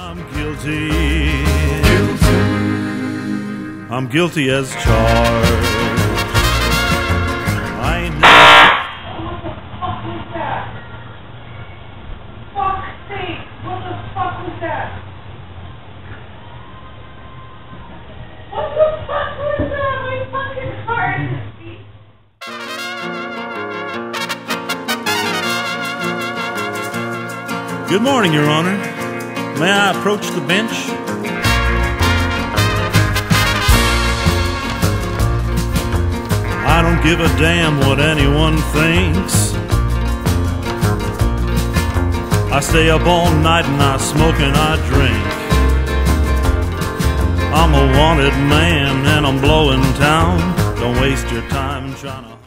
I'm guilty. I'm guilty as charged. I ain't What the fuck was that? Fuck's sake, what the fuck was that? What the fuck was that? My fucking heart is beating. Good morning, Your Honor. May I approach the bench? I don't give a damn what anyone thinks. I stay up all night and I smoke and I drink. I'm a wanted man and I'm blowing town. Don't waste your time trying to